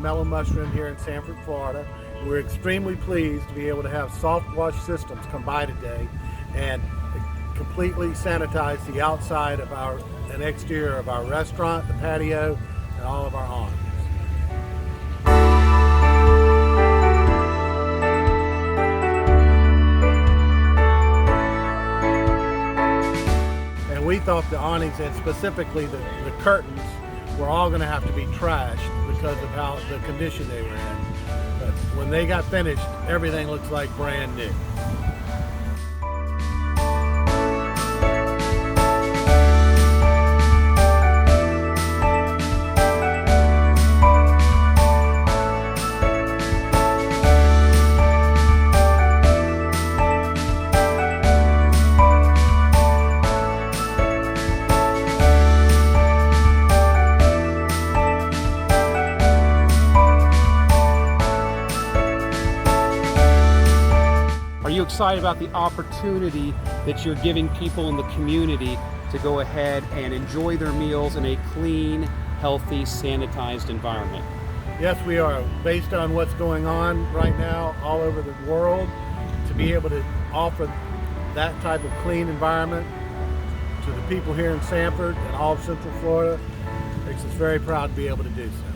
Mellow Mushroom here in Sanford, Florida. We're extremely pleased to be able to have SoftWash Systems come by today and completely sanitize the outside of and exterior of our restaurant, the patio, and all of our awnings. And we thought the awnings, and specifically the curtains, were all going to have to be trashed because of how the condition they were in. But when they got finished, everything looks like brand new. Are you excited about the opportunity that you're giving people in the community to go ahead and enjoy their meals in a clean, healthy, sanitized environment? Yes, we are. Based on what's going on right now all over the world, to be able to offer that type of clean environment to the people here in Sanford and all of Central Florida makes us very proud to be able to do so.